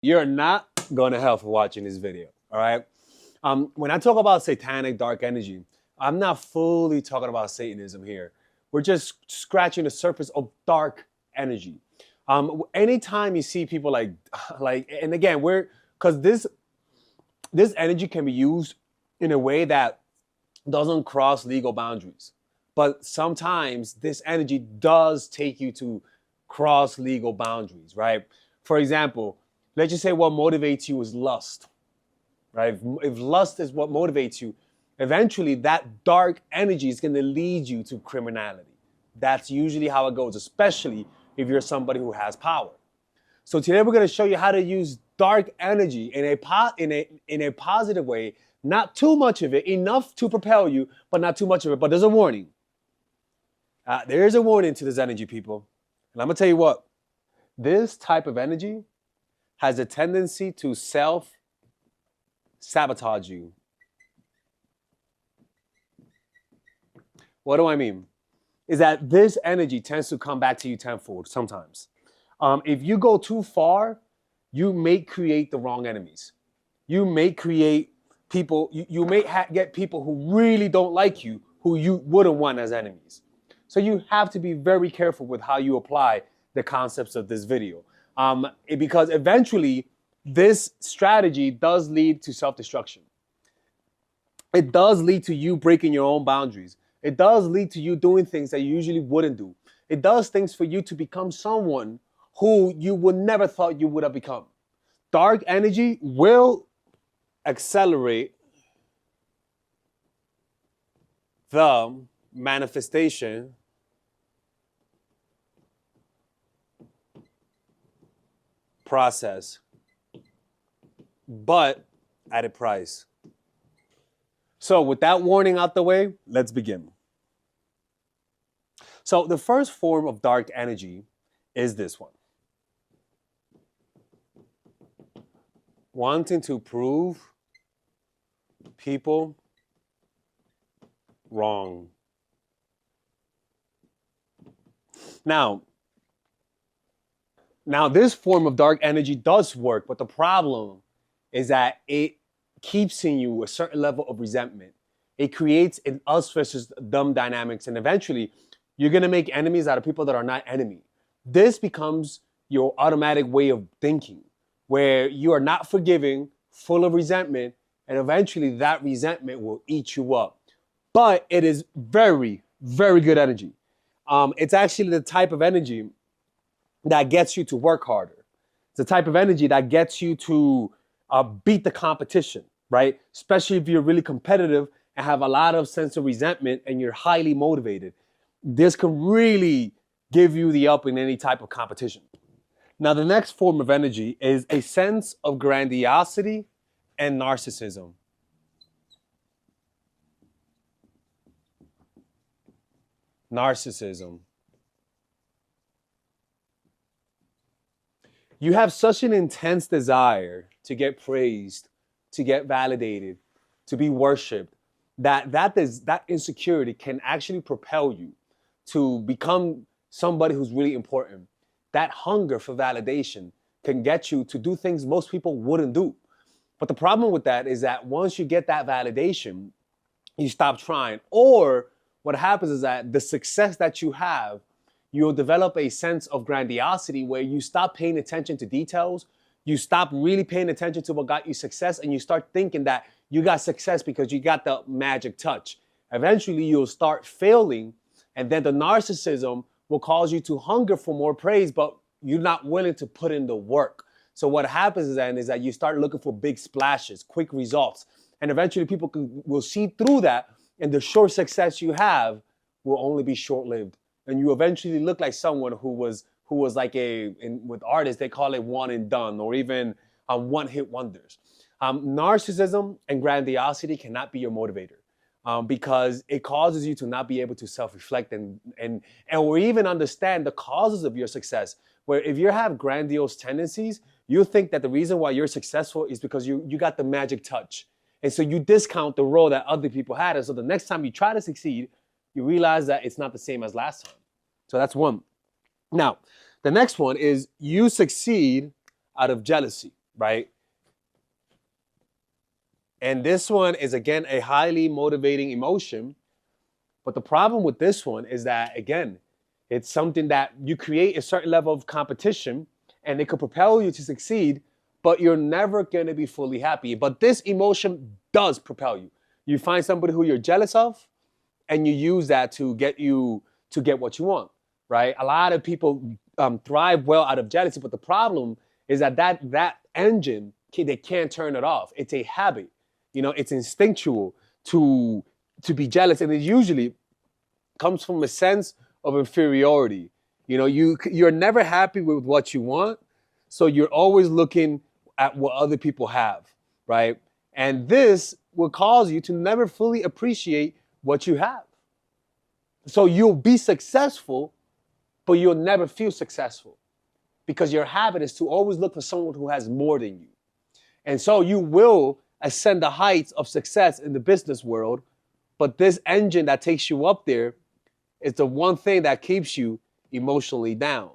you're not going to hell for watching this video, all right? When I talk about satanic dark energy, I'm not fully talking about Satanism here. We're just scratching the surface of dark energy. Anytime you see people like, and again, because this energy can be used in a way that doesn't cross legal boundaries. But sometimes this energy does take you to cross legal boundaries, right? For example, let's just say what motivates you is lust, right? If lust is what motivates you, eventually that dark energy is going to lead you to criminality. That's usually how it goes, especially if you're somebody who has power. So today we're going to show you how to use dark energy in a positive way. Not too much of it, enough to propel you, but not too much of it. But there's a warning. There is a warning to this energy, people. And I'm going to tell you what. This type of energy has a tendency to self-sabotage you. What do I mean? Is that this energy tends to come back to you tenfold sometimes. If you go too far, you may create the wrong enemies. You may create people, you may get people who really don't like you, who you wouldn't want as enemies. So you have to be very careful with how you apply the concepts of this video. Because eventually, this strategy does lead to self-destruction. It does lead to you breaking your own boundaries. It does lead to you doing things that you usually wouldn't do. It does things for you to become someone who you would never thought you would have become. Dark energy will accelerate the manifestation process, but at a price. So with that warning out the way, let's begin. So the first form of dark energy is this one. Wanting to prove people wrong. Now this form of dark energy does work, but the problem is that it keeps in you a certain level of resentment. It creates an us versus them dynamics, and eventually you're going to make enemies out of people that are not enemy. This becomes your automatic way of thinking, where you are not forgiving, full of resentment, and eventually that resentment will eat you up. But it is very, very good energy. It's actually the type of energy that gets you to work harder. It's the type of energy that gets you to beat the competition, right? Especially if you're really competitive and have a lot of sense of resentment and you're highly motivated. This can really give you the up in any type of competition. Now, the next form of energy is a sense of grandiosity and narcissism. Narcissism. You have such an intense desire to get praised, to get validated, to be worshipped, that insecurity can actually propel you to become somebody who's really important. That hunger for validation can get you to do things most people wouldn't do. But the problem with that is that once you get that validation, you stop trying. Or what happens is that the success that you have, you'll develop a sense of grandiosity where you stop paying attention to details. You stop really paying attention to what got you success, and you start thinking that you got success because you got the magic touch. Eventually, you'll start failing, and then the narcissism will cause you to hunger for more praise, but you're not willing to put in the work. So what happens then is that you start looking for big splashes, quick results, and eventually people will see through that, and the short success you have will only be short-lived. And you eventually look like someone who was like with artists, they call it one and done, or even one-hit wonders. Narcissism and grandiosity cannot be your motivator because it causes you to not be able to self-reflect or even understand the causes of your success. Where if you have grandiose tendencies, you think that the reason why you're successful is because you got the magic touch. And so you discount the role that other people had. And so the next time you try to succeed, you realize that it's not the same as last time. So that's one. Now, the next one is you succeed out of jealousy. right? And this one is, again, a highly motivating emotion. But the problem with this one is that, again, it's something that you create a certain level of competition and it could propel you to succeed, but you're never going to be fully happy. But this emotion does propel you. You find somebody who you're jealous of and you use that to get what you want, right? A lot of people thrive well out of jealousy, but the problem is that engine, they can't turn it off. It's a habit. It's instinctual to be jealous, and it usually comes from a sense of inferiority. You're never happy with what you want, so you're always looking at what other people have, right? And this will cause you to never fully appreciate what you have. So you'll be successful, but you'll never feel successful because your habit is to always look for someone who has more than you. And so you will ascend the heights of success in the business world, but this engine that takes you up there is the one thing that keeps you emotionally down.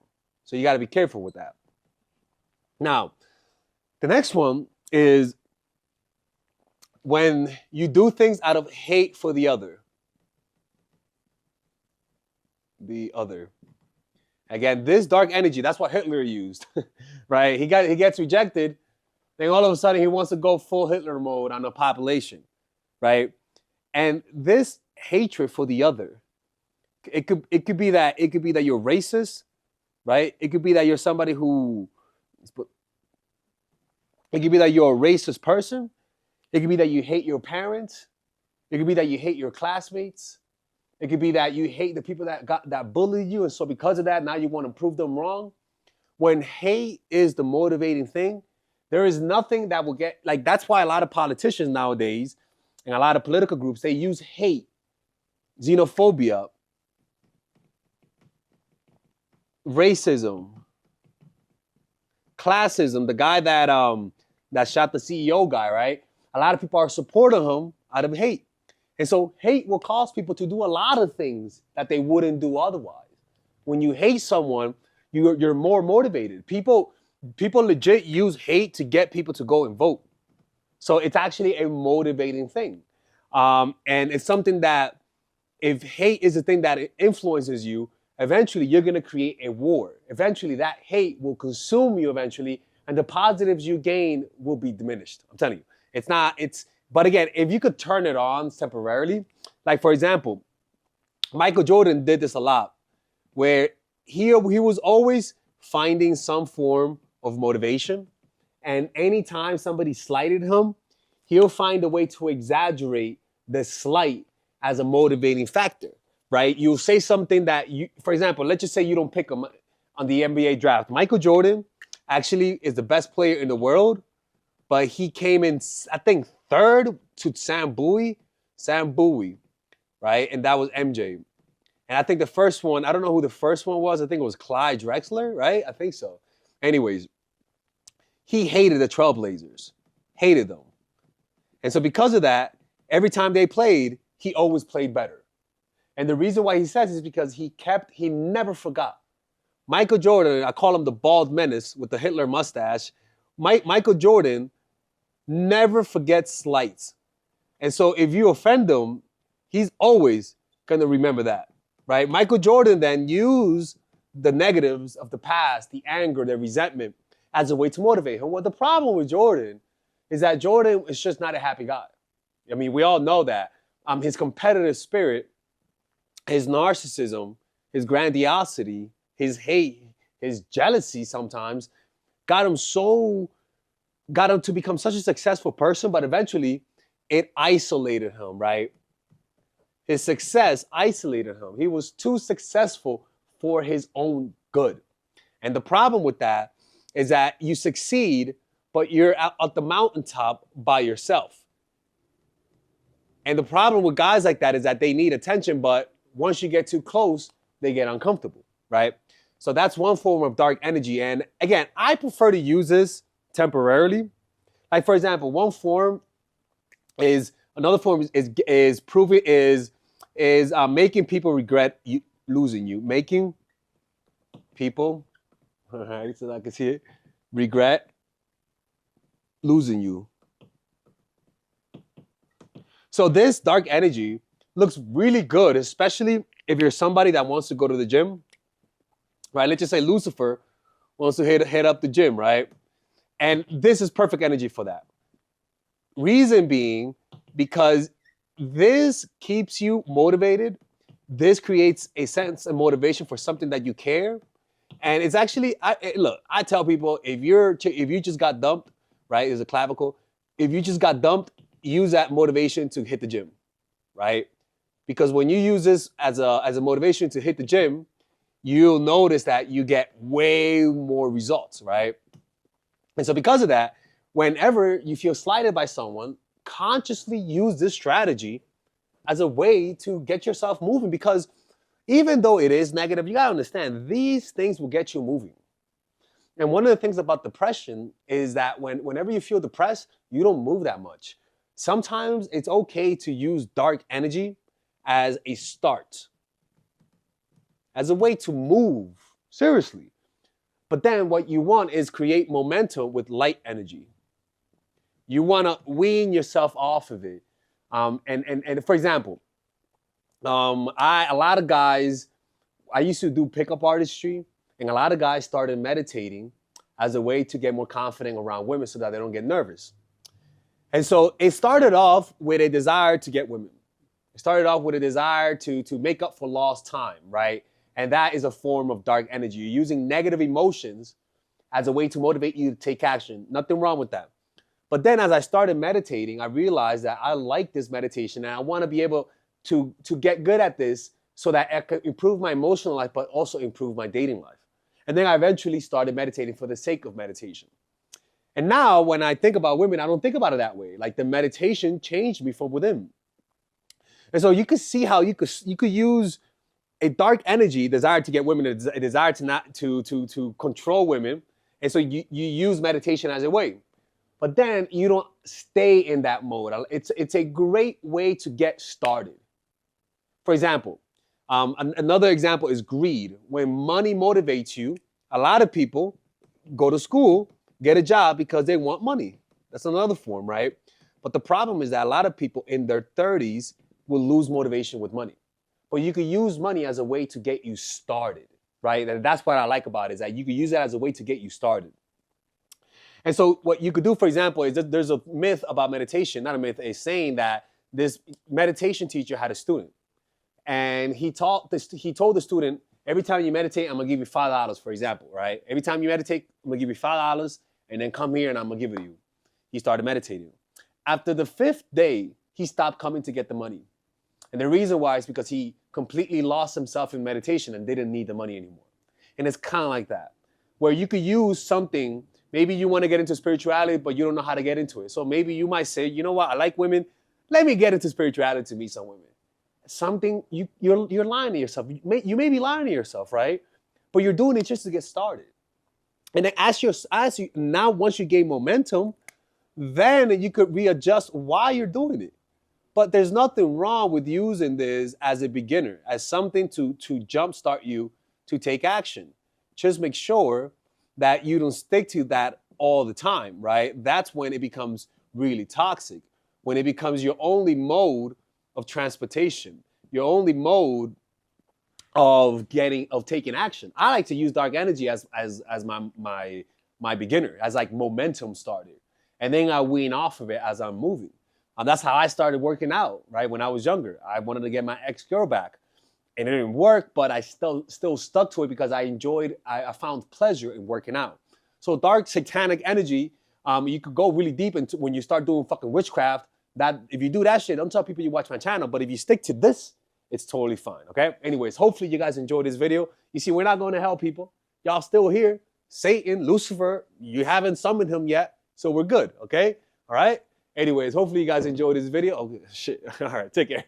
So you got to be careful with that. Now, the next one is when you do things out of hate for the other. The other. Again, this dark energy, that's what Hitler used, right? He gets rejected, then all of a sudden he wants to go full Hitler mode on the population, right? And this hatred for the other, it could be that you're racist, right? It could be that you're somebody who, it could be that you're a racist person. It could be that you hate your parents. It could be that you hate your classmates. It could be that you hate the people that bullied you, and so because of that, now you want to prove them wrong. When hate is the motivating thing, there is nothing that will get, like, that's why a lot of politicians nowadays and a lot of political groups, they use hate, xenophobia, racism, classism, the guy that shot the CEO guy, right? A lot of people are supporting him out of hate. And so hate will cause people to do a lot of things that they wouldn't do otherwise. When you hate someone, you're more motivated. People legit use hate to get people to go and vote. So it's actually a motivating thing. And it's something that if hate is the thing that influences you, eventually you're going to create a war. Eventually that hate will consume you eventually, and the positives you gain will be diminished. I'm telling you. But again, if you could turn it on temporarily, like for example, Michael Jordan did this a lot, where he was always finding some form of motivation. And anytime somebody slighted him, he'll find a way to exaggerate the slight as a motivating factor, right? You'll say something that for example, let's just say you don't pick him on the NBA draft. Michael Jordan actually is the best player in the world, but he came in, I think, third to Sam Bowie, right? And that was MJ. And I think the first one, I don't know who the first one was. I think it was Clyde Drexler, right? I think so. Anyways, he hated the Trailblazers, hated them. And so because of that, every time they played, he always played better. And the reason why he says is because he never forgot. Michael Jordan, I call him the bald menace with the Hitler mustache. Michael Jordan never forgets slights. And so if you offend him, he's always going to remember that, right? Michael Jordan then used the negatives of the past, the anger, the resentment, as a way to motivate him. Well, the problem with Jordan is that Jordan is just not a happy guy. I mean, we all know that. His competitive spirit, his narcissism, his grandiosity, his hate, his jealousy sometimes got him to become such a successful person, but eventually it isolated him, right? His success isolated him. He was too successful for his own good. And the problem with that is that you succeed, but you're at the mountaintop by yourself. And the problem with guys like that is that they need attention, but once you get too close, they get uncomfortable, right? So that's one form of dark energy. And again, I prefer to use this temporarily. Like for example, another form is making people regret losing you. Making people, all right, so I can see it, regret losing you. So this dark energy looks really good, especially if you're somebody that wants to go to the gym, right? Let's just say Lucifer wants to hit up the gym, right? And this is perfect energy for that. Reason being, because this keeps you motivated. This creates a sense of motivation for something that you care. And it's actually, look, I tell people, if you just got dumped, right, is a clavicle. If you just got dumped, use that motivation to hit the gym, right? Because when you use this as a motivation to hit the gym, you'll notice that you get way more results, right? And so because of that, whenever you feel slighted by someone, consciously use this strategy as a way to get yourself moving. Because even though it is negative, you gotta understand, these things will get you moving. And one of the things about depression is that whenever you feel depressed, you don't move that much. Sometimes it's okay to use dark energy as a start, as a way to move, seriously. But then what you want is create momentum with light energy. You want to wean yourself off of it. And for example, a lot of guys, I used to do pickup artistry, and a lot of guys started meditating as a way to get more confident around women so that they don't get nervous. And so it started off with a desire to get women. It started off with a desire to make up for lost time, right? And that is a form of dark energy. You're using negative emotions as a way to motivate you to take action. Nothing wrong with that. But then as I started meditating, I realized that I like this meditation and I want to be able to get good at this so that I can improve my emotional life, but also improve my dating life. And then I eventually started meditating for the sake of meditation. And now when I think about women, I don't think about it that way. Like the meditation changed me from within. And so you could see how you could use a dark energy, desire to get women, a desire to control women. And so you use meditation as a way. But then you don't stay in that mode. It's a great way to get started. For example, another example is greed. When money motivates you, a lot of people go to school, get a job because they want money. That's another form, right? But the problem is that a lot of people in their 30s will lose motivation with money. But you could use money as a way to get you started, right? And that's what I like about it, is that you could use it as a way to get you started. And so what you could do, for example, is that there's a myth about meditation, not a myth, a saying that this meditation teacher had a student. And he told the student, every time you meditate, I'm gonna give you $5, for example, right? Every time you meditate, I'm gonna give you $5 and then come here and I'm gonna give it to you. He started meditating. After the 5th day, he stopped coming to get the money. And the reason why is because he completely lost himself in meditation and didn't need the money anymore. And it's kind of like that, where you could use something. Maybe you want to get into spirituality, but you don't know how to get into it. So maybe you might say, you know what, I like women. Let me get into spirituality to meet some women. Something, you're lying to yourself. You may be lying to yourself, right? But you're doing it just to get started. And then now once you gain momentum, then you could readjust why you're doing it. But there's nothing wrong with using this as a beginner, as something to jumpstart you to take action. Just make sure that you don't stick to that all the time, right? That's when it becomes really toxic, when it becomes your only mode of transportation, your only mode of taking action. I like to use dark energy as my beginner, as like momentum started. And then I wean off of it as I'm moving. That's how I started working out, right? When I was younger, I wanted to get my ex-girl back. And it didn't work, but I still stuck to it because I found pleasure in working out. So dark satanic energy, you could go really deep into when you start doing fucking witchcraft. That if you do that shit, don't tell people you watch my channel, but if you stick to this, it's totally fine, okay? Anyways, hopefully you guys enjoyed this video. You see, we're not going to hell, people. Y'all still here. Satan, Lucifer, you haven't summoned him yet, so we're good, okay? All right? Anyways, hopefully you guys enjoyed this video. Oh, shit. All right, take care.